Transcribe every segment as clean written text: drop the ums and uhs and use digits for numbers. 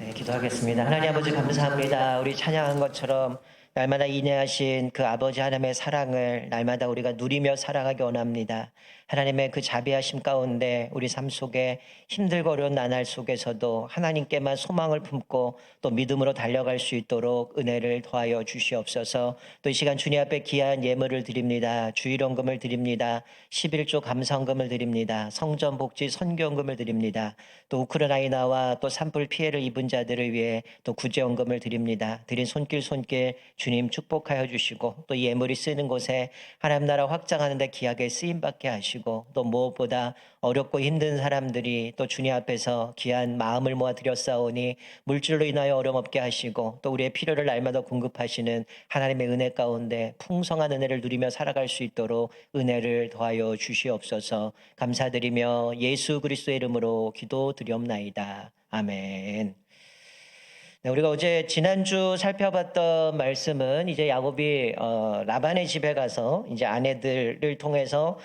네, 기도하겠습니다. 하나님 아버지 감사합니다. 우리 찬양한 것처럼 날마다 인내하신 그 아버지 하나님의 사랑을 날마다 우리가 누리며 살아가기 원합니다. 하나님의 그 자비하심 가운데 우리 삶 속에 힘들고 어려운 나날 속에서도 하나님께만 소망을 품고 또 믿음으로 달려갈 수 있도록 은혜를 더하여 주시옵소서. 또 이 시간 주님 앞에 귀한 예물을 드립니다. 주일원금을 드립니다. 11조 감사원금을 드립니다. 성전복지 선교원금을 드립니다. 또 우크라이나에 나와 또 산불 피해를 입은 자들을 위해 또 구제원금을 드립니다. 드린 손길 주님 축복하여 주시고 또 예물이 쓰는 곳에 하나님 나라 확장하는 데 귀하게 쓰임 받게 하시고 또 무엇보다 어렵고 힘든 사람들이 또 주님 앞에서 귀한 마음을 모아 드렸사오니 물질로 인하여 어려움 없게 하시고 또 우리의 필요를 날마다 공급하시는 하나님의 은혜 가운데 풍성한 은혜를 누리며 살아갈 수 있도록 은혜를 더하여 주시옵소서. 감사드리며 예수 그리스도의 이름으로 기도드리옵나이다. 아멘. 네, 우리가 어제 지난주 살펴봤던 말씀은 이제 야곱이 라반의 집에 가서 이제 아내들을 통해서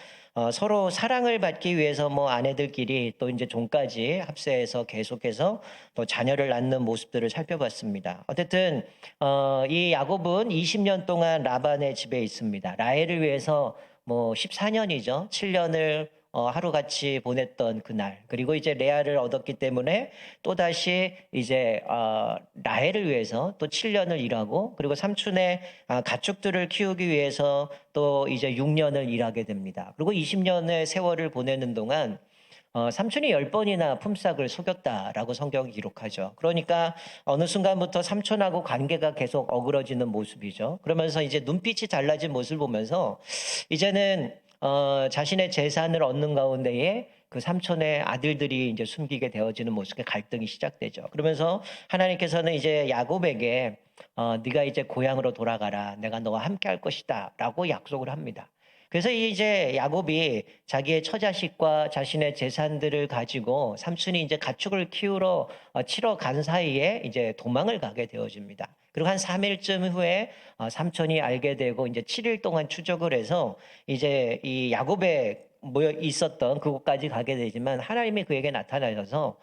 서로 사랑을 받기 위해서 뭐 아내들끼리 또 이제 종까지 합세해서 계속해서 또 자녀를 낳는 모습들을 살펴봤습니다. 어쨌든 이 야곱은 20년 동안 라반의 집에 있습니다. 라헬을 위해서 뭐 14년이죠. 7년을 하루같이 보냈던 그날. 그리고 이제 레아를 얻었기 때문에 또다시 이제 라헬을 위해서 또 7년을 일하고 그리고 삼촌의 가축들을 키우기 위해서 또 이제 6년을 일하게 됩니다. 그리고 20년의 세월을 보내는 동안 삼촌이 10번이나 품삯을 속였다라고 성경이 기록하죠. 그러니까 어느 순간부터 삼촌하고 관계가 계속 어그러지는 모습이죠. 그러면서 이제 눈빛이 달라진 모습을 보면서 이제는 자신의 재산을 얻는 가운데에 그 삼촌의 아들들이 이제 숨기게 되어지는 모습의 갈등이 시작되죠. 그러면서 하나님께서는 이제 야곱에게 네가 이제 고향으로 돌아가라. 내가 너와 함께 할 것이다라고 약속을 합니다. 그래서 이제 야곱이 자기의 처자식과 자신의 재산들을 가지고 삼촌이 이제 가축을 키우러 치러 간 사이에 이제 도망을 가게 되어집니다. 그리고 한 3일쯤 후에 삼촌이 알게 되고 이제 7일 동안 추적을 해서 이제 이 야곱의 모여 있었던 그곳까지 가게 되지만 하나님이 그에게 나타나셔서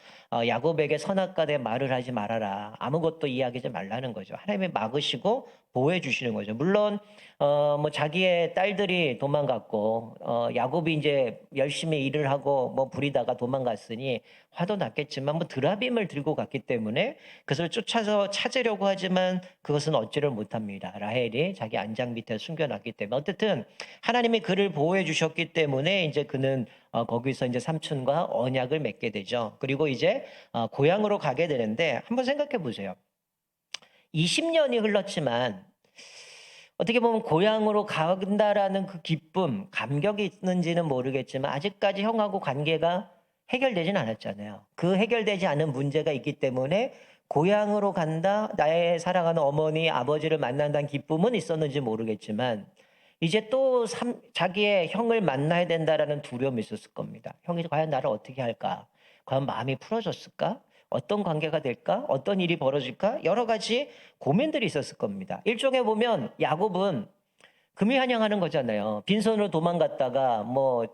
야곱에게 선악간에 말을 하지 말아라. 아무것도 이야기하지 말라는 거죠. 하나님이 막으시고 보호해 주시는 거죠. 물론 뭐 자기의 딸들이 도망갔고 야곱이 이제 열심히 일을 하고 뭐 부리다가 도망갔으니 화도 났겠지만 뭐 드라빔을 들고 갔기 때문에 그것을 쫓아서 찾으려고 하지만 그것은 얻지를 못합니다. 라헬이 자기 안장 밑에 숨겨놨기 때문에 어쨌든 하나님이 그를 보호해 주셨기 때문에 이제 그는 거기서 이제 삼촌과 언약을 맺게 되죠. 그리고 이제 고향으로 가게 되는데 한번 생각해 보세요. 20년이 흘렀지만 어떻게 보면 고향으로 간다라는 그 기쁨, 감격이 있는지는 모르겠지만 아직까지 형하고 관계가 해결되진 않았잖아요. 그 해결되지 않은 문제가 있기 때문에 고향으로 간다, 나의 사랑하는 어머니, 아버지를 만난다는 기쁨은 있었는지 모르겠지만 이제 또 자기의 형을 만나야 된다라는 두려움이 있었을 겁니다. 형이 과연 나를 어떻게 할까? 과연 마음이 풀어졌을까? 어떤 관계가 될까? 어떤 일이 벌어질까? 여러 가지 고민들이 있었을 겁니다. 일종에 보면 야곱은 금이 환영하는 거잖아요. 빈손으로 도망갔다가 뭐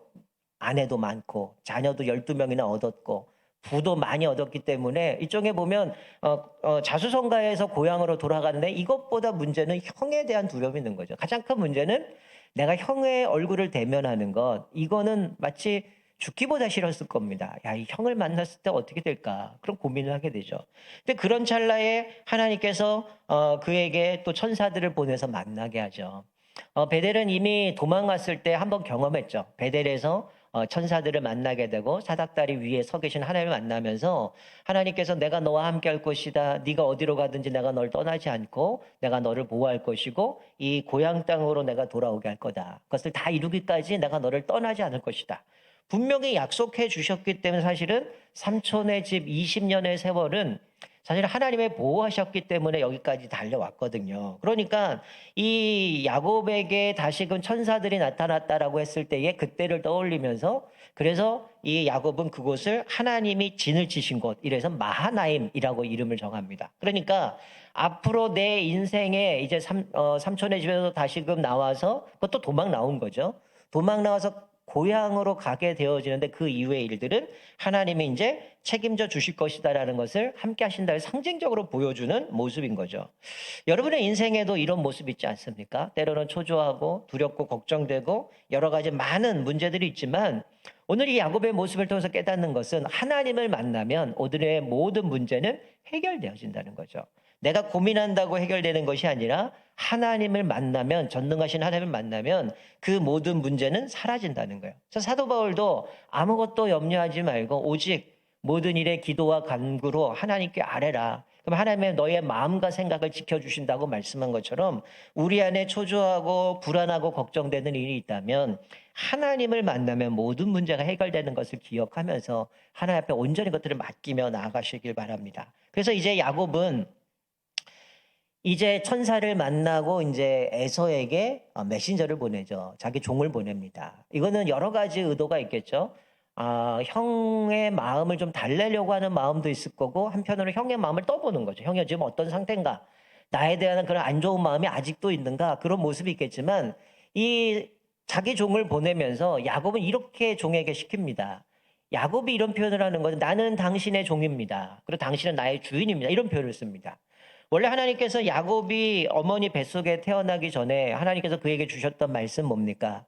아내도 많고 자녀도 12명이나 얻었고 부도 많이 얻었기 때문에 일종에 보면 자수성가해서 고향으로 돌아가는데 이것보다 문제는 형에 대한 두려움이 있는 거죠. 가장 큰 문제는 내가 형의 얼굴을 대면하는 것, 이거는 마치 죽기보다 싫었을 겁니다. 야, 이 형을 만났을 때 어떻게 될까? 그런 고민을 하게 되죠. 근데 그런 찰나에 하나님께서 그에게 또 천사들을 보내서 만나게 하죠. 베델은 이미 도망갔을 때 한번 경험했죠. 베델에서 천사들을 만나게 되고 사닥다리 위에 서 계신 하나님을 만나면서 하나님께서 내가 너와 함께 할 것이다. 네가 어디로 가든지 내가 널 떠나지 않고 내가 너를 보호할 것이고 이 고향 땅으로 내가 돌아오게 할 거다. 그것을 다 이루기까지 내가 너를 떠나지 않을 것이다. 분명히 약속해 주셨기 때문에 사실은 삼촌의 집 20년의 세월은 사실 하나님의 보호하셨기 때문에 여기까지 달려왔거든요. 그러니까 이 야곱에게 다시금 천사들이 나타났다라고 했을 때에 그때를 떠올리면서 그래서 이 야곱은 그곳을 하나님이 진을 치신 곳, 이래서 마하나임이라고 이름을 정합니다. 그러니까 앞으로 내 인생에 이제 삼촌의 집에서 다시금 나와서 그것도 도망 나온 거죠. 도망 나와서 고향으로 가게 되어지는데 그 이후의 일들은 하나님이 이제 책임져 주실 것이다라는 것을 함께 하신다를 상징적으로 보여주는 모습인 거죠. 여러분의 인생에도 이런 모습 있지 않습니까? 때로는 초조하고 두렵고 걱정되고 여러 가지 많은 문제들이 있지만 오늘 이 야곱의 모습을 통해서 깨닫는 것은 하나님을 만나면 오늘의 모든 문제는 해결되어진다는 거죠. 내가 고민한다고 해결되는 것이 아니라 하나님을 만나면, 전능하신 하나님을 만나면 그 모든 문제는 사라진다는 거예요. 그래서 사도 바울도 아무것도 염려하지 말고 오직 모든 일에 기도와 간구로 하나님께 아뢰라. 그럼 하나님의 너의 마음과 생각을 지켜주신다고 말씀한 것처럼 우리 안에 초조하고 불안하고 걱정되는 일이 있다면 하나님을 만나면 모든 문제가 해결되는 것을 기억하면서 하나님 앞에 온전히 것들을 맡기며 나아가시길 바랍니다. 그래서 이제 야곱은 이제 천사를 만나고 이제 에서에게 메신저를 보내죠. 자기 종을 보냅니다. 이거는 여러 가지 의도가 있겠죠. 형의 마음을 좀 달래려고 하는 마음도 있을 거고 한편으로 형의 마음을 떠보는 거죠. 형이 지금 어떤 상태인가? 나에 대한 그런 안 좋은 마음이 아직도 있는가? 그런 모습이 있겠지만 이 자기 종을 보내면서 야곱은 이렇게 종에게 시킵니다. 야곱이 이런 표현을 하는 것은 나는 당신의 종입니다. 그리고 당신은 나의 주인입니다. 이런 표현을 씁니다. 원래 하나님께서 야곱이 어머니 뱃속에 태어나기 전에 하나님께서 그에게 주셨던 말씀 뭡니까?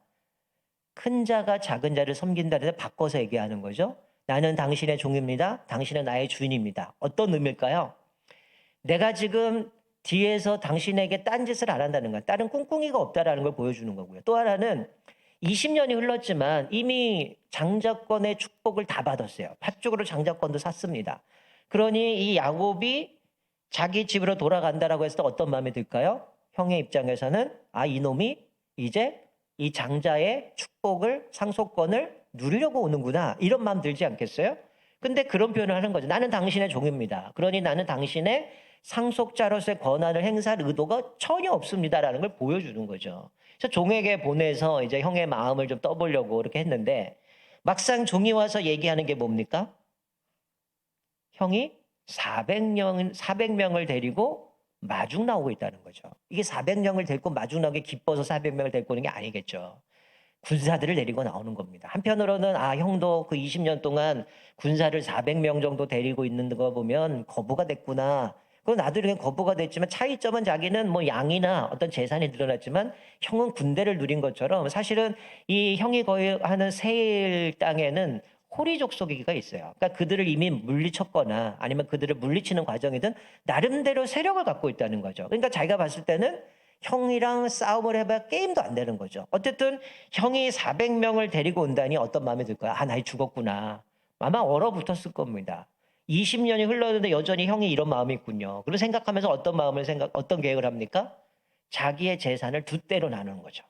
큰 자가 작은 자를 섬긴다는 데 바꿔서 얘기하는 거죠. 나는 당신의 종입니다. 당신은 나의 주인입니다. 어떤 의미일까요? 내가 지금 뒤에서 당신에게 딴짓을 안 한다는 거야. 다른 꿍꿍이가 없다라는 걸 보여주는 거고요. 또 하나는 20년이 흘렀지만 이미 장자권의 축복을 다 받았어요. 팥죽으로 장자권도 샀습니다. 그러니 이 야곱이 자기 집으로 돌아간다라고 했을 때 어떤 마음이 들까요? 형의 입장에서는 이놈이 이제 이 장자의 축복을 상속권을 누리려고 오는구나 이런 마음 들지 않겠어요? 근데 그런 표현을 하는 거죠. 나는 당신의 종입니다. 그러니 나는 당신의 상속자로서의 권한을 행사할 의도가 전혀 없습니다라는 걸 보여주는 거죠. 그래서 종에게 보내서 이제 형의 마음을 좀 떠보려고 이렇게 했는데 막상 종이 와서 얘기하는 게 뭡니까? 형이 400명을 데리고 마중 나오고 있다는 거죠. 이게 400명을 데리고 마중 나오게 기뻐서 400명을 데리고 오는 게 아니겠죠. 군사들을 데리고 나오는 겁니다. 한편으로는 형도 그 20년 동안 군사를 400명 정도 데리고 있는 거 보면 거부가 됐구나. 그럼 나도 이렇게 거부가 됐지만 차이점은 자기는 뭐 양이나 어떤 재산이 늘어났지만 형은 군대를 누린 것처럼 사실은 이 형이 거의 하는 세일 땅에는 호리 족속이가 있어요. 그러니까 그들을 이미 물리쳤거나 아니면 그들을 물리치는 과정이든 나름대로 세력을 갖고 있다는 거죠. 그러니까 자기가 봤을 때는 형이랑 싸움을 해봐야 게임도 안 되는 거죠. 어쨌든 형이 400명을 데리고 온다니 어떤 마음이 들까요? 나이 죽었구나. 아마 얼어붙었을 겁니다. 20년이 흘렀는데 여전히 형이 이런 마음이 있군요. 그리고 생각하면서 어떤 계획을 합니까? 자기의 재산을 두 대로 나누는 거죠.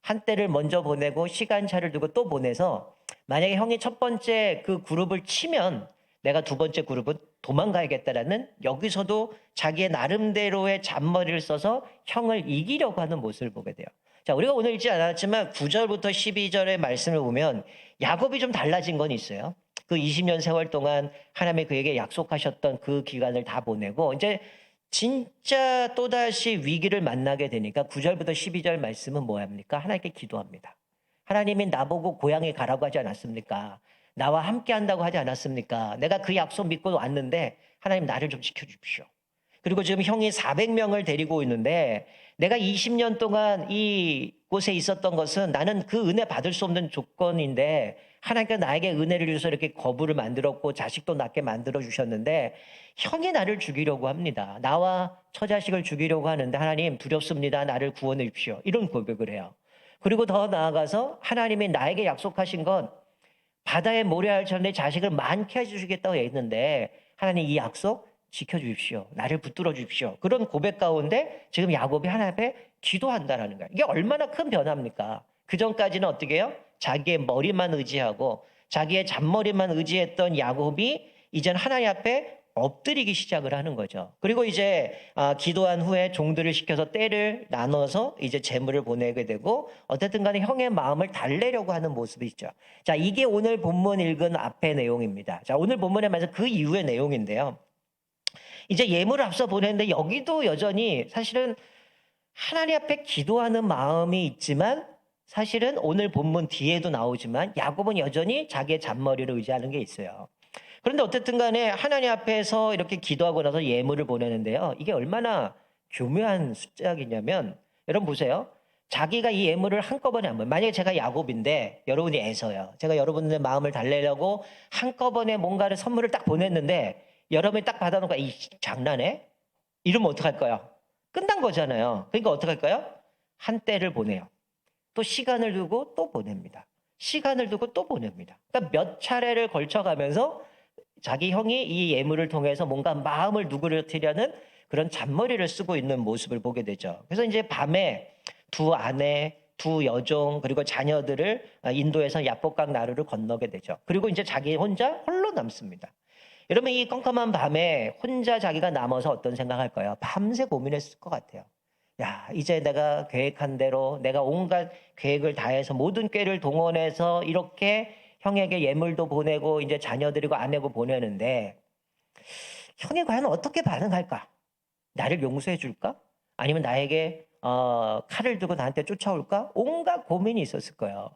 한 대를 먼저 보내고 시간차를 두고 또 보내서 만약에 형이 첫 번째 그 그룹을 치면 내가 두 번째 그룹은 도망가야겠다라는 여기서도 자기의 나름대로의 잔머리를 써서 형을 이기려고 하는 모습을 보게 돼요. 자, 우리가 오늘 읽지 않았지만 9절부터 12절의 말씀을 보면 야곱이 좀 달라진 건 있어요. 그 20년 세월 동안 하나님이 그에게 약속하셨던 그 기간을 다 보내고 이제 진짜 또다시 위기를 만나게 되니까 9절부터 12절 말씀은 뭐합니까? 하나님께 기도합니다. 하나님이 나보고 고향에 가라고 하지 않았습니까? 나와 함께 한다고 하지 않았습니까? 내가 그 약속 믿고 왔는데 하나님 나를 좀 지켜주십시오. 그리고 지금 형이 400명을 데리고 있는데 내가 20년 동안 이곳에 있었던 것은 나는 그 은혜 받을 수 없는 조건인데 하나님께서 나에게 은혜를 주셔서 이렇게 거부를 만들었고 자식도 낳게 만들어 주셨는데 형이 나를 죽이려고 합니다. 나와 처자식을 죽이려고 하는데 하나님 두렵습니다. 나를 구원해 주십시오. 이런 고백을 해요. 그리고 더 나아가서 하나님이 나에게 약속하신 건 바다에 모래알처럼 내 자식을 많게 해주시겠다고 했는데 하나님 이 약속 지켜주십시오. 나를 붙들어 주십시오. 그런 고백 가운데 지금 야곱이 하나님 앞에 기도한다라는 거예요. 이게 얼마나 큰 변화입니까? 그전까지는 어떻게 해요? 자기의 머리만 의지하고 자기의 잔머리만 의지했던 야곱이 이젠 하나님 앞에 엎드리기 시작을 하는 거죠. 그리고 이제 기도한 후에 종들을 시켜서 떼를 나눠서 이제 재물을 보내게 되고 어쨌든 간에 형의 마음을 달래려고 하는 모습이 있죠. 자, 이게 오늘 본문 읽은 앞의 내용입니다. 자, 오늘 본문에 말해서 그 이후의 내용인데요. 이제 예물을 앞서 보냈는데 여기도 여전히 사실은 하나님 앞에 기도하는 마음이 있지만 사실은 오늘 본문 뒤에도 나오지만 야곱은 여전히 자기의 잔머리를 의지하는 게 있어요. 그런데 어쨌든 간에 하나님 앞에서 이렇게 기도하고 나서 예물을 보내는데요. 이게 얼마나 교묘한 숫자이냐면 여러분 보세요. 자기가 이 예물을 한꺼번에 안 보내. 만약에 제가 야곱인데 여러분이 에서요. 제가 여러분의 마음을 달래려고 한꺼번에 뭔가를 선물을 딱 보냈는데 여러분이 딱 받아놓고 이 장난해? 이러면 어떡할까요? 끝난 거잖아요. 그러니까 어떡할까요? 한 때를 보내요. 또 시간을 두고 또 보냅니다. 시간을 두고 또 보냅니다. 그러니까 몇 차례를 걸쳐가면서 자기 형이 이 예물을 통해서 뭔가 마음을 누그러뜨리려는 그런 잔머리를 쓰고 있는 모습을 보게 되죠. 그래서 이제 밤에 두 아내, 두 여종, 그리고 자녀들을 인도에서 야복강 나루를 건너게 되죠. 그리고 이제 자기 혼자 홀로 남습니다. 여러분 이 컴컴한 밤에 혼자 자기가 남아서 어떤 생각할까요? 밤새 고민했을 것 같아요. 야, 이제 내가 계획한 대로 내가 온갖 계획을 다해서 모든 꾀를 동원해서 이렇게 형에게 예물도 보내고 이제 자녀들이고 아내고 보내는데 형이 과연 어떻게 반응할까? 나를 용서해 줄까? 아니면 나에게 칼을 들고 나한테 쫓아올까? 온갖 고민이 있었을 거예요.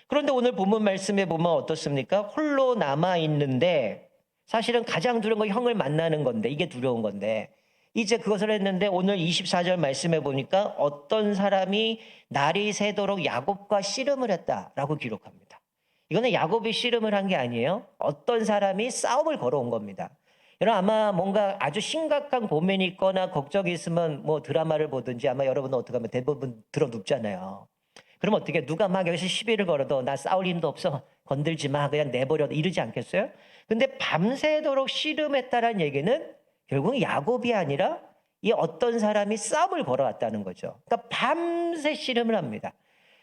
그런데 오늘 본문 말씀에 보면 어떻습니까? 홀로 남아 있는데 사실은 가장 두려운 건 형을 만나는 건데 이게 두려운 건데 이제 그것을 했는데 오늘 24절 말씀해 보니까 어떤 사람이 날이 새도록 야곱과 씨름을 했다라고 기록합니다. 이거는 야곱이 씨름을 한 게 아니에요. 어떤 사람이 싸움을 걸어온 겁니다. 여러분 아마 뭔가 아주 심각한 고민이 있거나 걱정이 있으면 뭐 드라마를 보든지 아마 여러분은 어떻게 하면 대부분 들어 눕잖아요. 그럼 어떻게 누가 막 여기서 시비를 걸어도 나 싸울 힘도 없어 건들지 마 그냥 내버려 이러지 않겠어요? 근데 밤새도록 씨름했다라는 얘기는 결국은 야곱이 아니라 이 어떤 사람이 싸움을 걸어왔다는 거죠. 그러니까 밤새 씨름을 합니다.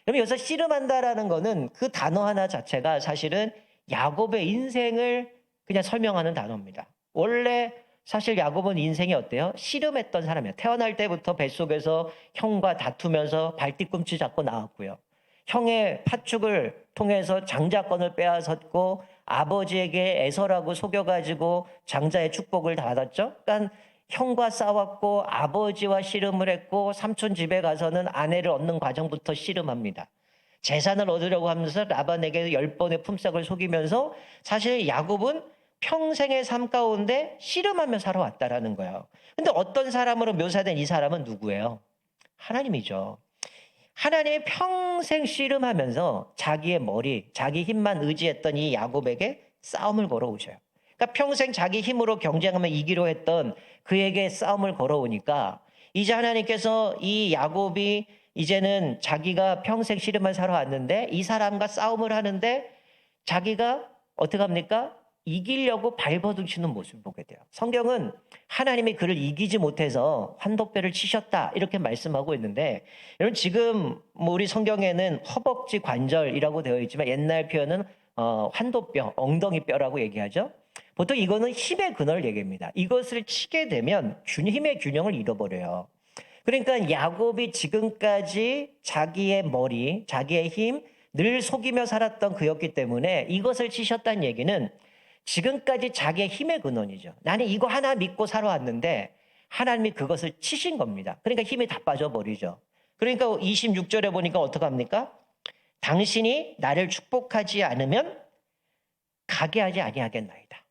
그럼 여기서 씨름한다라는 거는 그 단어 하나 자체가 사실은 야곱의 인생을 그냥 설명하는 단어입니다. 원래 사실 야곱은 인생이 어때요? 씨름했던 사람이에요. 태어날 때부터 뱃속에서 형과 다투면서 발뒤꿈치 잡고 나왔고요. 형의 파축을 통해서 장자권을 빼앗았고 아버지에게 에서라고 속여가지고 장자의 축복을 받았죠. 그러니까 형과 싸웠고 아버지와 씨름을 했고 삼촌 집에 가서는 아내를 얻는 과정부터 씨름합니다. 재산을 얻으려고 하면서 라반에게 10번의 품삯을 속이면서 사실 야곱은 평생의 삶 가운데 씨름하며 살아왔다라는 거예요. 근데 어떤 사람으로 묘사된 이 사람은 누구예요? 하나님이죠. 하나님이 평생 씨름하면서 자기의 머리, 자기 힘만 의지했던 이 야곱에게 싸움을 걸어오셔요. 그러니까 평생 자기 힘으로 경쟁하며 이기려 했던 그에게 싸움을 걸어오니까 이제 하나님께서 이 야곱이 이제는 자기가 평생 씨름을 살아왔는데 이 사람과 싸움을 하는데 자기가 어떻게 합니까? 이기려고 발버둥치는 모습을 보게 돼요. 성경은 하나님이 그를 이기지 못해서 환도뼈를 치셨다 이렇게 말씀하고 있는데 여러분 지금 뭐 우리 성경에는 허벅지 관절이라고 되어 있지만 옛날 표현은 환도뼈, 엉덩이뼈라고 얘기하죠. 보통 이거는 힘의 근원을 얘기합니다. 이것을 치게 되면 힘의 균형을 잃어버려요. 그러니까 야곱이 지금까지 자기의 머리, 자기의 힘, 늘 속이며 살았던 그였기 때문에 이것을 치셨다는 얘기는 지금까지 자기의 힘의 근원이죠. 나는 이거 하나 믿고 살아왔는데 하나님이 그것을 치신 겁니다. 그러니까 힘이 다 빠져버리죠. 그러니까 26절에 보니까 어떡합니까? 당신이 나를 축복하지 않으면 가게 하지 아니하겠나이다.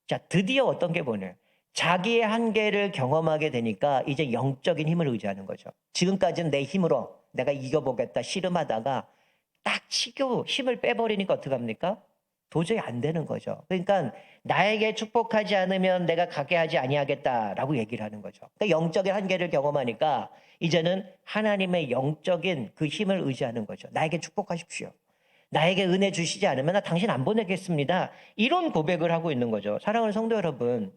자, 드디어 어떤 게 보네요. 자기의 한계를 경험하게 되니까 이제 영적인 힘을 의지하는 거죠. 지금까지는 내 힘으로 내가 이겨보겠다 씨름하다가 딱 치고 힘을 빼버리니까 어떡합니까? 도저히 안 되는 거죠. 그러니까 나에게 축복하지 않으면 내가 가게 하지 아니하겠다라고 얘기를 하는 거죠. 그러니까 영적인 한계를 경험하니까 이제는 하나님의 영적인 그 힘을 의지하는 거죠. 나에게 축복하십시오. 나에게 은혜 주시지 않으면 나 당신 안 보내겠습니다. 이런 고백을 하고 있는 거죠. 사랑하는 성도 여러분,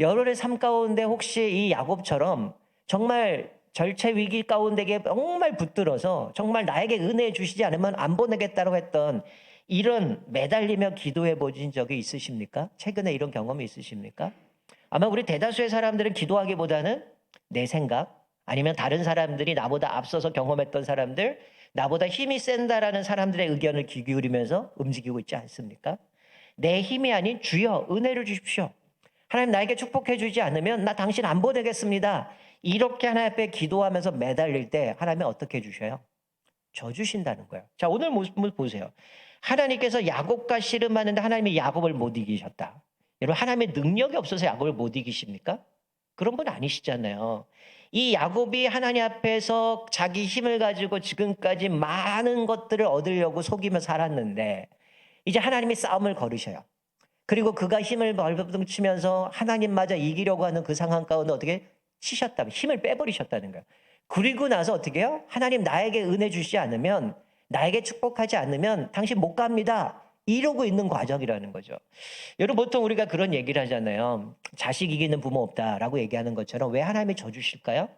여러분의 삶 가운데 혹시 이 야곱처럼 정말 절체 위기 가운데 정말 붙들어서 정말 나에게 은혜 주시지 않으면 안 보내겠다고 했던 이런 매달리며 기도해 보신 적이 있으십니까? 최근에 이런 경험이 있으십니까? 아마 우리 대다수의 사람들은 기도하기보다는 내 생각 아니면 다른 사람들이 나보다 앞서서 경험했던 사람들 나보다 힘이 센다라는 사람들의 의견을 귀 기울이면서 움직이고 있지 않습니까? 내 힘이 아닌 주여 은혜를 주십시오. 하나님 나에게 축복해 주지 않으면 나 당신 안 보내겠습니다. 이렇게 하나님 앞에 기도하면서 매달릴 때 하나님이 어떻게 해주셔요? 져주신다는 거예요. 자, 오늘 모습을 보세요. 하나님께서 야곱과 씨름하는데 하나님이 야곱을 못 이기셨다. 여러분, 하나님의 능력이 없어서 야곱을 못 이기십니까? 그런 분 아니시잖아요. 이 야곱이 하나님 앞에서 자기 힘을 가지고 지금까지 많은 것들을 얻으려고 속이며 살았는데 이제 하나님이 싸움을 걸으셔요. 그리고 그가 힘을 벌받치면서 하나님마저 이기려고 하는 그 상황 가운데 어떻게 치셨다면 힘을 빼버리셨다는 거예요. 그리고 나서 어떻게 해요? 하나님 나에게 은혜 주시지 않으면, 나에게 축복하지 않으면 당신 못 갑니다. 이러고 있는 과정이라는 거죠. 여러분, 보통 우리가 그런 얘기를 하잖아요. 자식 이기는 부모 없다라고 얘기하는 것처럼 왜 하나님이 져주실까요?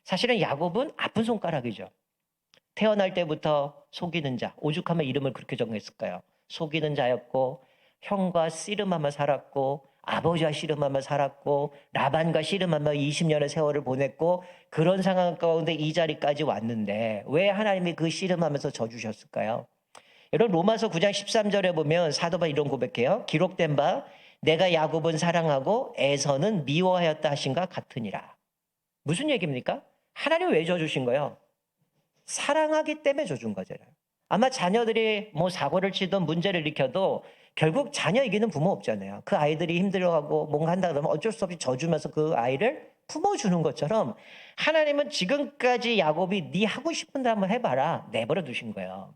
사실은 야곱은 아픈 손가락이죠. 태어날 때부터 속이는 자, 오죽하면 이름을 그렇게 정했을까요? 속이는 자였고, 형과 씨름하며 살았고, 아버지와 씨름하며 살았고, 라반과 씨름하며 20년의 세월을 보냈고, 그런 상황 가운데 이 자리까지 왔는데 왜 하나님이 그 씨름하면서 져주셨을까요? 여러분, 로마서 9장 13절에 보면 사도 바울이 이런 고백해요. 기록된 바 내가 야곱은 사랑하고 에서는 미워하였다 하신가 같으니라. 무슨 얘기입니까? 하나님 왜 져주신 거예요? 사랑하기 때문에 져준 거잖아요. 아마 자녀들이 뭐 사고를 치든 문제를 일으켜도 결국 자녀 이기는 부모 없잖아요. 그 아이들이 힘들어하고 뭔가 한다 그러면 어쩔 수 없이 져주면서 그 아이를 품어주는 것처럼 하나님은 지금까지 야곱이 네 하고 싶은 대로 한번 해봐라 내버려 두신 거예요.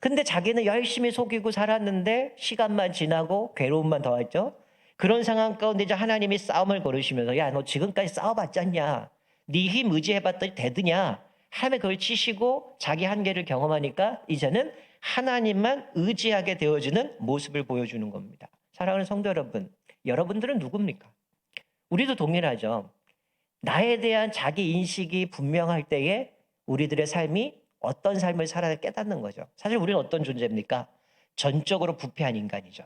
근데 자기는 열심히 속이고 살았는데 시간만 지나고 괴로움만 더했죠. 그런 상황 가운데 이제 하나님이 싸움을 걸으시면서 야, 너 지금까지 싸워봤지 않냐? 네 힘 의지해봤더니 되드냐? 하나님의 그걸 치시고 자기 한계를 경험하니까 이제는 하나님만 의지하게 되어지는 모습을 보여주는 겁니다. 사랑하는 성도 여러분, 여러분들은 누굽니까? 우리도 동일하죠. 나에 대한 자기 인식이 분명할 때에 우리들의 삶이 어떤 삶을 살아야 깨닫는 거죠. 사실 우리는 어떤 존재입니까? 전적으로 부패한 인간이죠.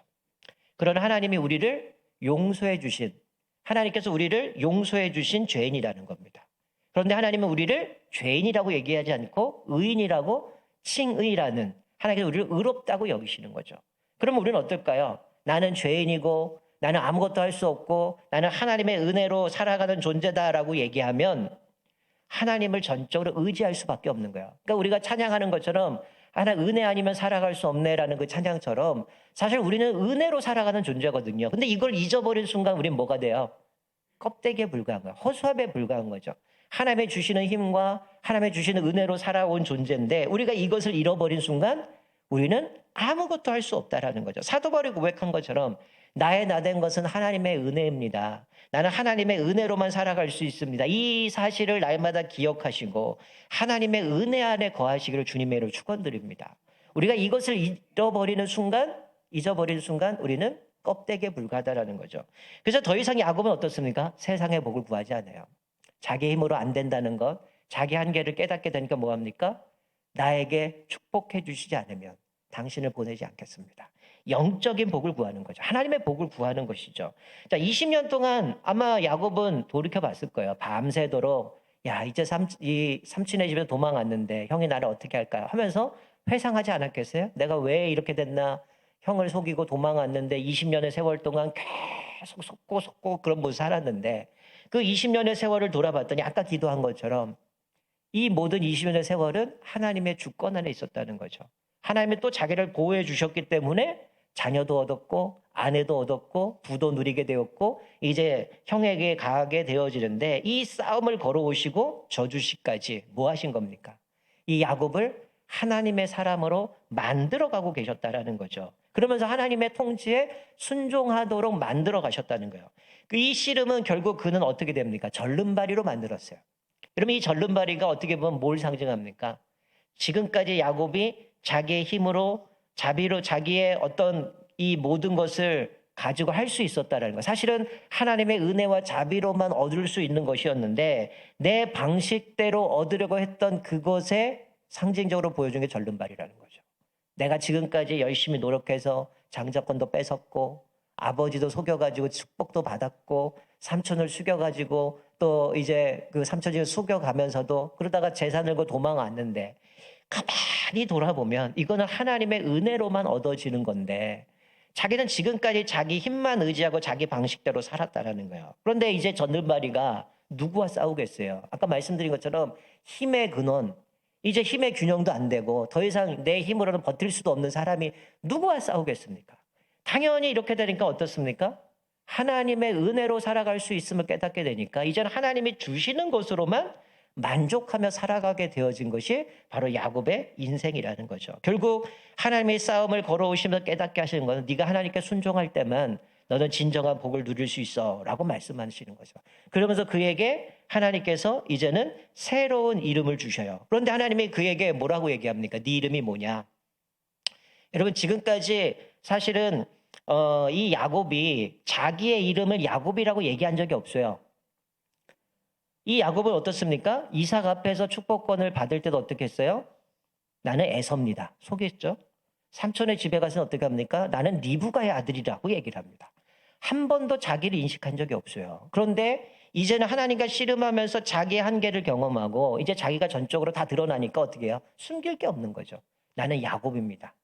그러나 하나님이 우리를 용서해 주신, 하나님께서 우리를 용서해 주신 죄인이라는 겁니다. 그런데 하나님은 우리를 죄인이라고 얘기하지 않고 의인이라고 칭의라는, 하나님께서 우리를 의롭다고 여기시는 거죠. 그러면 우리는 어떨까요? 나는 죄인이고 나는 아무것도 할 수 없고 나는 하나님의 은혜로 살아가는 존재다라고 얘기하면 하나님을 전적으로 의지할 수밖에 없는 거예요. 그러니까 우리가 찬양하는 것처럼 하나님 은혜 아니면 살아갈 수 없네라는 그 찬양처럼 사실 우리는 은혜로 살아가는 존재거든요. 근데 이걸 잊어버린 순간 우리는 뭐가 돼요? 껍데기에 불과한 거예요. 허수아비에 불과한 거죠. 하나님의 주시는 힘과 하나님의 주시는 은혜로 살아온 존재인데 우리가 이것을 잃어버린 순간 우리는 아무것도 할 수 없다라는 거죠. 사도 바울이 고백한 것처럼 나의 나된 것은 하나님의 은혜입니다. 나는 하나님의 은혜로만 살아갈 수 있습니다. 이 사실을 날마다 기억하시고 하나님의 은혜 안에 거하시기를 주님의 이름으로 축원드립니다. 우리가 이것을 잊어버리는 순간 우리는 껍데기에 불과하다라는 거죠. 그래서 더 이상 야곱은 어떻습니까? 세상의 복을 구하지 않아요. 자기 힘으로 안 된다는 것, 자기 한계를 깨닫게 되니까 뭐합니까? 나에게 축복해 주시지 않으면 당신을 보내지 않겠습니다. 영적인 복을 구하는 거죠. 하나님의 복을 구하는 것이죠. 자, 20년 동안 아마 야곱은 돌이켜 봤을 거예요. 밤새도록 야, 이제 이 삼촌의 집에 도망왔는데 형이 나를 어떻게 할까요? 하면서 회상하지 않았겠어요? 내가 왜 이렇게 됐나? 형을 속이고 도망왔는데 20년의 세월 동안 계속 속고 그런 모습 살았는데 그 20년의 세월을 돌아봤더니 아까 기도한 것처럼 이 모든 20년의 세월은 하나님의 주권 안에 있었다는 거죠. 하나님이 또 자기를 보호해 주셨기 때문에 자녀도 얻었고 아내도 얻었고 부도 누리게 되었고 이제 형에게 가게 되어지는데 이 싸움을 걸어오시고 저주시까지 뭐 하신 겁니까? 이 야곱을 하나님의 사람으로 만들어가고 계셨다라는 거죠. 그러면서 하나님의 통치에 순종하도록 만들어 가셨다는 거예요. 이 씨름은 결국 그는 어떻게 됩니까? 절름발이로 만들었어요. 그러면 이 절름발이가 어떻게 보면 뭘 상징합니까? 지금까지 야곱이 자기의 힘으로 자비로 자기의 어떤 이 모든 것을 가지고 할 수 있었다라는 거. 사실은 하나님의 은혜와 자비로만 얻을 수 있는 것이었는데 내 방식대로 얻으려고 했던 그것에 상징적으로 보여준 게 절름발이라는 거죠. 내가 지금까지 열심히 노력해서 장자권도 뺏었고 아버지도 속여가지고 축복도 받았고 삼촌을 숙여가지고 또 이제 그 삼촌을 속여가면서도 그러다가 재산을 거 도망왔는데 가만히 돌아보면 이거는 하나님의 은혜로만 얻어지는 건데 자기는 지금까지 자기 힘만 의지하고 자기 방식대로 살았다라는 거예요. 그런데 이제 절름발이가 누구와 싸우겠어요? 아까 말씀드린 것처럼 힘의 근원, 이제 힘의 균형도 안 되고 더 이상 내 힘으로는 버틸 수도 없는 사람이 누구와 싸우겠습니까? 당연히 이렇게 되니까 어떻습니까? 하나님의 은혜로 살아갈 수 있음을 깨닫게 되니까 이제는 하나님이 주시는 것으로만 만족하며 살아가게 되어진 것이 바로 야곱의 인생이라는 거죠. 결국 하나님의 싸움을 걸어오시면서 깨닫게 하시는 것은 네가 하나님께 순종할 때만 너는 진정한 복을 누릴 수 있어 라고 말씀하시는 거죠. 그러면서 그에게 하나님께서 이제는 새로운 이름을 주셔요. 그런데 하나님이 그에게 뭐라고 얘기합니까? 네 이름이 뭐냐? 여러분 지금까지 사실은 이 야곱이 자기의 이름을 야곱이라고 얘기한 적이 없어요. 이 야곱은 어떻습니까? 이삭 앞에서 축복권을 받을 때도 어떻게 했어요? 나는 에서입니다. 속였죠? 삼촌의 집에 가서는 어떻게 합니까? 나는 리브가의 아들이라고 얘기를 합니다. 한 번도 자기를 인식한 적이 없어요. 그런데 이제는 하나님과 씨름하면서 자기의 한계를 경험하고 이제 자기가 전적으로 다 드러나니까 어떻게 해요? 숨길 게 없는 거죠. 나는 야곱입니다.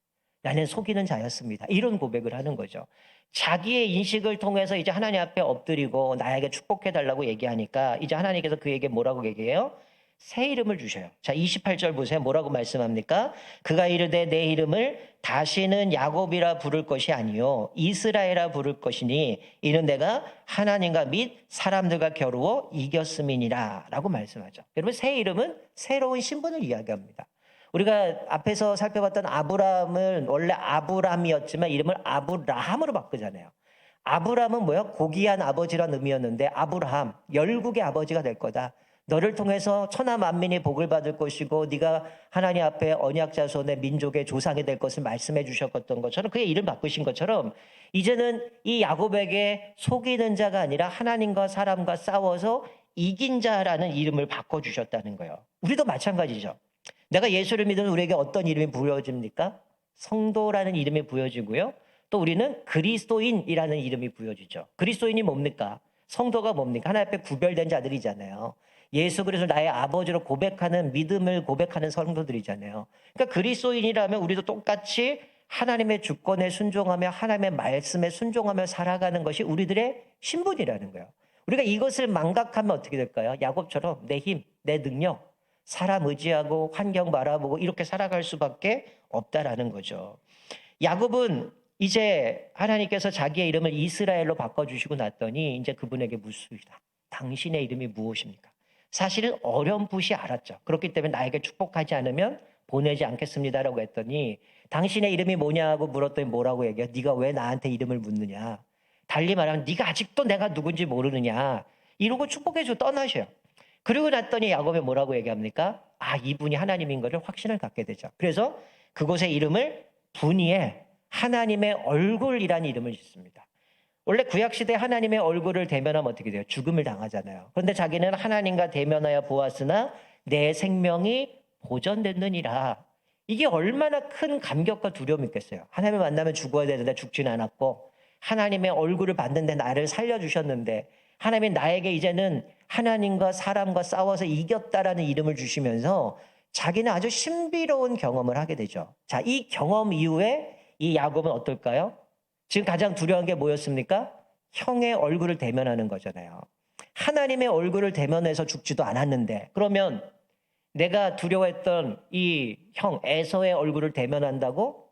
나는 속이는 자였습니다. 이런 고백을 하는 거죠. 자기의 인식을 통해서 이제 하나님 앞에 엎드리고 나에게 축복해달라고 얘기하니까 이제 하나님께서 그에게 뭐라고 얘기해요? 새 이름을 주셔요. 자, 28절 보세요. 뭐라고 말씀합니까? 그가 이르되 내 이름을 다시는 야곱이라 부를 것이 아니요 이스라엘이라 부를 것이니 이는 내가 하나님과 및 사람들과 겨루어 이겼음이니라 라고 말씀하죠. 여러분 새 이름은 새로운 신분을 이야기합니다. 우리가 앞에서 살펴봤던 아브람은 원래 아브람이었지만 이름을 아브라함으로 바꾸잖아요. 아브람은 뭐야? 고귀한 아버지란 의미였는데 아브라함, 열국의 아버지가 될 거다. 너를 통해서 천하 만민이 복을 받을 것이고 네가 하나님 앞에 언약 자손의 민족의 조상이 될 것을 말씀해 주셨던 것처럼 그의 이름 바꾸신 것처럼 이제는 이 야곱에게 속이는 자가 아니라 하나님과 사람과 싸워서 이긴 자라는 이름을 바꿔주셨다는 거예요. 우리도 마찬가지죠. 내가 예수를 믿으면 우리에게 어떤 이름이 부여집니까? 성도라는 이름이 부여지고요. 또 우리는 그리스도인이라는 이름이 부여지죠. 그리스도인이 뭡니까? 성도가 뭡니까? 하나님 앞에 구별된 자들이잖아요. 예수 그리스도 나의 아버지로 고백하는 믿음을 고백하는 성도들이잖아요. 그러니까 그리스도인이라면 우리도 똑같이 하나님의 주권에 순종하며 하나님의 말씀에 순종하며 살아가는 것이 우리들의 신분이라는 거예요. 우리가 이것을 망각하면 어떻게 될까요? 야곱처럼 내 힘, 내 능력, 사람 의지하고 환경 바라보고 이렇게 살아갈 수밖에 없다라는 거죠. 야곱은 이제 하나님께서 자기의 이름을 이스라엘로 바꿔주시고 났더니 이제 그분에게 묻습니다. 당신의 이름이 무엇입니까? 사실은 어렴풋이 알았죠. 그렇기 때문에 나에게 축복하지 않으면 보내지 않겠습니다라고 했더니 당신의 이름이 뭐냐고 물었더니 뭐라고 얘기해요? 네가 왜 나한테 이름을 묻느냐? 달리 말하면 네가 아직도 내가 누군지 모르느냐? 이러고 축복해주고 떠나셔요. 그리고 났더니 야곱이 뭐라고 얘기합니까? 아, 이분이 하나님인 것을 확신을 갖게 되죠. 그래서 그곳의 이름을 분이엘, 하나님의 얼굴이라는 이름을 짓습니다. 원래 구약시대 하나님의 얼굴을 대면하면 어떻게 돼요? 죽음을 당하잖아요. 그런데 자기는 하나님과 대면하여 보았으나 내 생명이 보존됐느니라. 이게 얼마나 큰 감격과 두려움이 있겠어요. 하나님을 만나면 죽어야 되는데 죽진 않았고 하나님의 얼굴을 봤는데 나를 살려주셨는데 하나님이 나에게 이제는 하나님과 사람과 싸워서 이겼다라는 이름을 주시면서 자기는 아주 신비로운 경험을 하게 되죠. 자, 이 경험 이후에 이 야곱은 어떨까요? 지금 가장 두려운 게 뭐였습니까? 형의 얼굴을 대면하는 거잖아요. 하나님의 얼굴을 대면해서 죽지도 않았는데 그러면 내가 두려워했던 이 형 에서의 얼굴을 대면한다고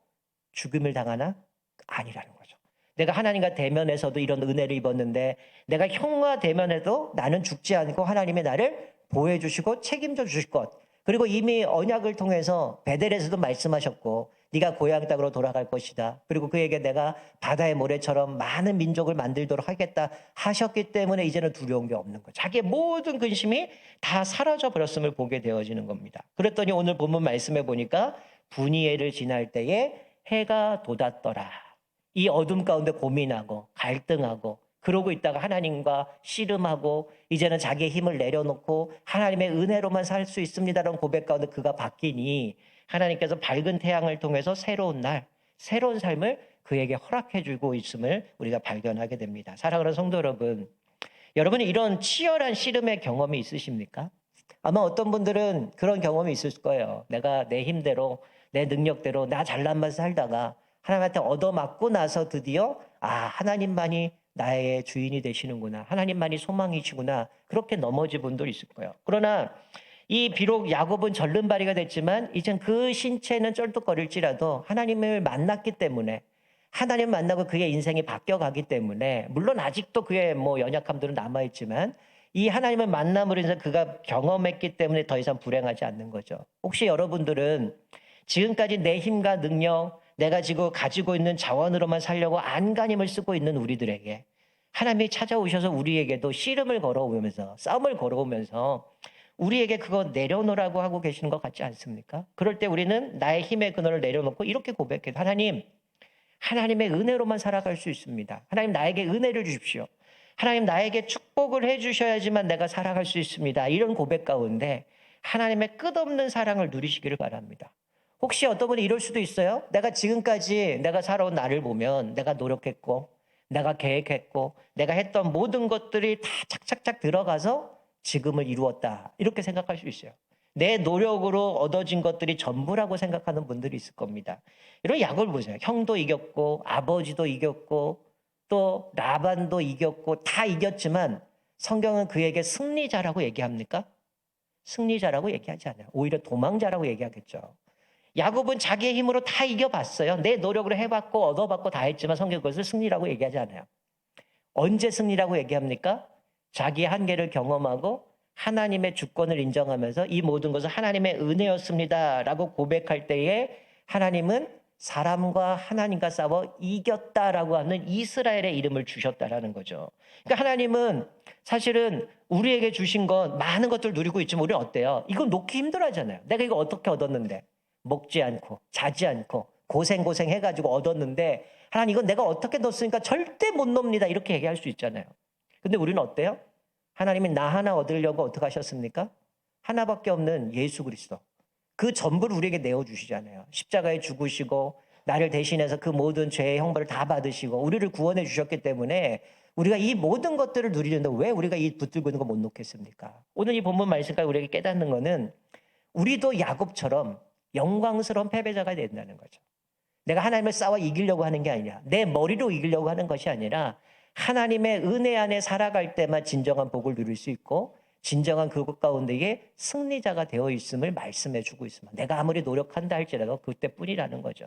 죽음을 당하나? 아니라는 거죠. 내가 하나님과 대면해서도 이런 은혜를 입었는데 내가 형과 대면해도 나는 죽지 않고 하나님이 나를 보호해 주시고 책임져 주실 것. 그리고 이미 언약을 통해서 베델에서도 말씀하셨고 네가 고향 땅으로 돌아갈 것이다. 그리고 그에게 내가 바다의 모래처럼 많은 민족을 만들도록 하겠다 하셨기 때문에 이제는 두려운 게 없는 거죠. 자기의 모든 근심이 다 사라져 버렸음을 보게 되어지는 겁니다. 그랬더니 오늘 본문 말씀에 보니까 분이엘을 지날 때에 해가 돋았더라. 이 어둠 가운데 고민하고 갈등하고 그러고 있다가 하나님과 씨름하고 이제는 자기의 힘을 내려놓고 하나님의 은혜로만 살 수 있습니다라는 고백 가운데 그가 바뀌니 하나님께서 밝은 태양을 통해서 새로운 날, 새로운 삶을 그에게 허락해 주고 있음을 우리가 발견하게 됩니다. 사랑하는 성도 여러분, 여러분이 이런 치열한 씨름의 경험이 있으십니까? 아마 어떤 분들은 그런 경험이 있을 거예요. 내가 내 힘대로, 내 능력대로 나 잘난 맛 살다가 하나님한테 얻어맞고 나서 드디어 하나님만이 나의 주인이 되시는구나. 하나님만이 소망이시구나. 그렇게 넘어진 분도 있을 거예요. 그러나 이 비록 야곱은 절름발이가 됐지만 이젠 그 신체는 쩔뚝거릴지라도 하나님을 만났기 때문에, 하나님 만나고 그의 인생이 바뀌어가기 때문에, 물론 아직도 그의 연약함들은 남아있지만 이 하나님을 만남으로 인해서 그가 경험했기 때문에 더 이상 불행하지 않는 거죠. 혹시 여러분들은 지금까지 내 힘과 능력, 내가 지금 가지고 있는 자원으로만 살려고 안간힘을 쓰고 있는 우리들에게 하나님이 찾아오셔서 우리에게도 씨름을 걸어오면서, 싸움을 걸어오면서 우리에게 그거 내려놓으라고 하고 계시는 것 같지 않습니까? 그럴 때 우리는 나의 힘의 근원을 내려놓고 이렇게 고백해요. 하나님, 하나님의 은혜로만 살아갈 수 있습니다. 하나님, 나에게 은혜를 주십시오. 하나님, 나에게 축복을 해주셔야지만 내가 살아갈 수 있습니다. 이런 고백 가운데 하나님의 끝없는 사랑을 누리시기를 바랍니다. 혹시 어떤 분이 이럴 수도 있어요. 내가 지금까지 내가 살아온 나를 보면 내가 노력했고, 내가 계획했고, 내가 했던 모든 것들이 다 착착착 들어가서 지금을 이루었다, 이렇게 생각할 수 있어요. 내 노력으로 얻어진 것들이 전부라고 생각하는 분들이 있을 겁니다. 이런 야곱을 보세요. 형도 이겼고, 아버지도 이겼고, 또 라반도 이겼고, 다 이겼지만 성경은 그에게 승리자라고 얘기합니까? 승리자라고 얘기하지 않아요. 오히려 도망자라고 얘기하겠죠. 야곱은 자기의 힘으로 다 이겨봤어요. 내 노력으로 해봤고 얻어봤고 다 했지만 성경 그것을 승리라고 얘기하지 않아요. 언제 승리라고 얘기합니까? 자기의 한계를 경험하고 하나님의 주권을 인정하면서 이 모든 것은 하나님의 은혜였습니다라고 고백할 때에 하나님은 사람과 하나님과 싸워 이겼다라고 하는 이스라엘의 이름을 주셨다라는 거죠. 그러니까 하나님은 사실은 우리에게 주신 건 많은 것들을 누리고 있지만 우리는 어때요? 이건 놓기 힘들어하잖아요. 내가 이거 어떻게 얻었는데? 먹지 않고 자지 않고 고생 해가지고 얻었는데 하나님, 이건 내가 어떻게 넣었으니까 절대 못 넣습니다, 이렇게 얘기할 수 있잖아요. 근데 우리는 어때요? 하나님이 나 하나 얻으려고 어떻게 하셨습니까? 하나밖에 없는 예수 그리스도, 그 전부를 우리에게 내어주시잖아요. 십자가에 죽으시고 나를 대신해서 그 모든 죄의 형벌을 다 받으시고 우리를 구원해 주셨기 때문에 우리가 이 모든 것들을 누리는데 왜 우리가 이 붙들고 있는 거 못 놓겠습니까? 오늘 이 본문 말씀까지 우리에게 깨닫는 거는 우리도 야곱처럼 영광스러운 패배자가 된다는 거죠. 내가 하나님을 싸워 이기려고 하는 게 아니라, 내 머리로 이기려고 하는 것이 아니라 하나님의 은혜 안에 살아갈 때만 진정한 복을 누릴 수 있고 진정한 그것 가운데에 승리자가 되어 있음을 말씀해 주고 있습니다. 내가 아무리 노력한다 할지라도 그때뿐이라는 거죠.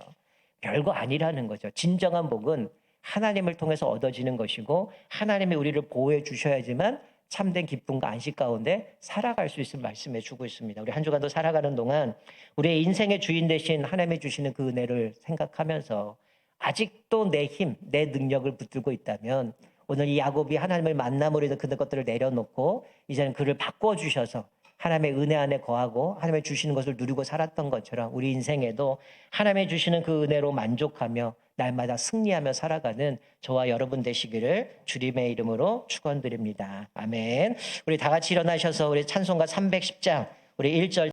별거 아니라는 거죠. 진정한 복은 하나님을 통해서 얻어지는 것이고 하나님이 우리를 보호해 주셔야지만 참된 기쁨과 안식 가운데 살아갈 수 있음을 말씀해 주고 있습니다. 우리 한 주간도 살아가는 동안 우리의 인생의 주인 되신 하나님이 주시는 그 은혜를 생각하면서 아직도 내 힘, 내 능력을 붙들고 있다면 오늘 이 야곱이 하나님을 만남으로 해서 그런 것들을 내려놓고 이제는 그를 바꿔주셔서 하나님의 은혜 안에 거하고 하나님의 주시는 것을 누리고 살았던 것처럼 우리 인생에도 하나님의 주시는 그 은혜로 만족하며 날마다 승리하며 살아가는 저와 여러분 되시기를 주님의 이름으로 축원드립니다. 아멘. 우리 다 같이 일어나셔서 우리 찬송가 310장 우리 1절